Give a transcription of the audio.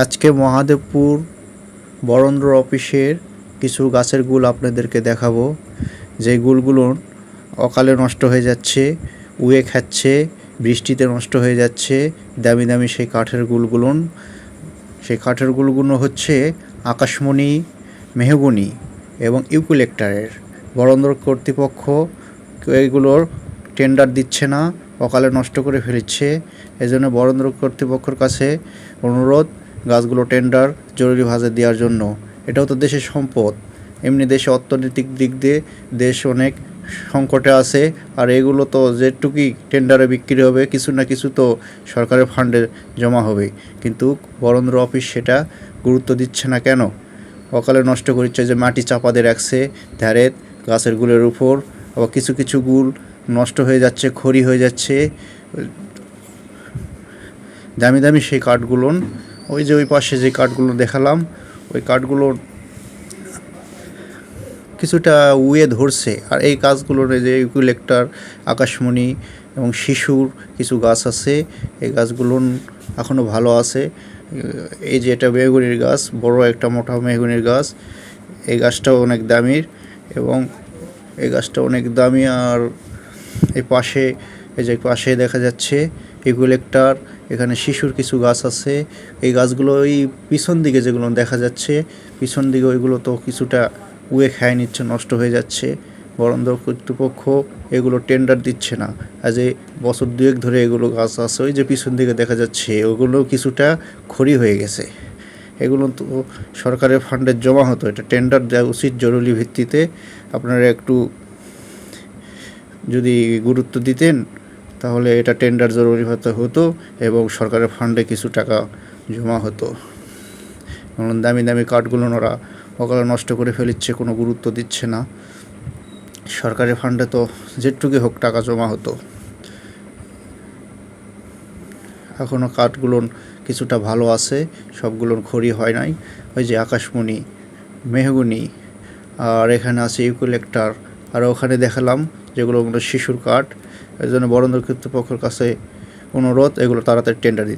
আজকে মহাদেবপুর বরেন্দ্র অফিসের কিছু গাছের গুল আপনাদেরকে দেখাবো। যে গুলগুলো অকালে নষ্ট হয়ে যাচ্ছে, উয়ে খাচ্ছে, বৃষ্টিতে নষ্ট হয়ে যাচ্ছে। দামি দামি সেই কাঠের গুলগুলো, সেই কাঠের গুলগুলো হচ্ছে আকাশমণি, মেহগনি এবং ইউক্যালিপটাসের। বরেন্দ্র কর্তৃপক্ষ এইগুলোর টেন্ডার দিচ্ছে না, অকালে নষ্ট করে ফেলছে। এজন্য বরেন্দ্র কর্তৃপক্ষের কাছে অনুরোধ, গাছগুলো টেন্ডার জরুরিভাবে দেওয়ার জন্য। এটাও তো দেশের সম্পদ। এমনি দেশে অর্থনৈতিক দিক দিয়ে দেশ অনেক সংকটে আছে, আর এগুলো তো যেটুকুই টেন্ডারে বিক্রি হবে কিছু না কিছু তো সরকারের ফান্ডে জমা হবে। কিন্তু বরেন্দ্র অফিস সেটা গুরুত্ব দিচ্ছে না কেন? অকালে নষ্ট করছে, যে মাটি চাপা দিয়ে রাখছে ধারে গাছের গুলের উপর। আবার কিছু কিছু গুল নষ্ট হয়ে যাচ্ছে, খড়ি হয়ে যাচ্ছে। দামি দামি সেই কাঠগুলো, ওই যে ওই পাশে যে কাঠগুলো দেখালাম, ওই কাঠগুলো কিছুটা উয়ে ধরছে। আর এই গাছগুলোর যে ইউক্যালিপটাস, আকাশমণি এবং শিশুর কিছু গাছ আছে, এই গাছগুলো এখনও ভালো আছে। এই যে এটা মেহগনির গাছ, বড় একটা মোটা মেহগনির গাছ। এই গাছটাও অনেক দামির, এবং এই গাছটা অনেক দামি। আর এই পাশে, এই যে পাশে দেখা যাচ্ছে ইউক্যালিপটাস, এখানে শিশুর কিছু গাছ আছে। এই গাছগুলো ওই পিছন দিকে যেগুলো দেখা যাচ্ছে, পিছন দিকে ওইগুলো তো কিছুটা উয়ে খায় নিচ্ছে, নষ্ট হয়ে যাচ্ছে। বরেন্দ্র কর্তৃপক্ষ এগুলো টেন্ডার দিচ্ছে না। আজ এই বছর দুয়েক ধরে এগুলো গাছ আছে, ওই যে পিছন দিকে দেখা যাচ্ছে, ওগুলো কিছুটা খড়ি হয়ে গেছে। এগুলো তো সরকারের ফান্ডে জমা হতো, এটা টেন্ডার দেওয়া উচিত জরুরি ভিত্তিতে। আপনারা একটু যদি গুরুত্ব দিতেন তাহলে এটা টেন্ডার জরুরিভাবে হতো এবং সরকারের ফান্ডে কিছু টাকা জমা হতো। কারণ দামি দামি কাঠগুলো ওরা অকালে নষ্ট করে ফেলিচ্ছে, কোনো গুরুত্ব দিচ্ছে না। সরকারের ফান্ডে তো যেটুকুই হোক টাকা জমা হতো। এখনও কাঠগুলো কিছুটা ভালো আছে, সবগুলোর খড়ি হয় নাই। ওই যে আকাশমণি, মেহগনি, আর এখানে আছে ইউক্যালিপটাস, আর ওখানে দেখালাম যেগুলো শিশুর কাঠ। এই জন্য বরেন্দ্র কর্তৃপক্ষের কাছে অনুরোধ, এগুলো তাড়াতাড়ি টেন্ডার দিতে।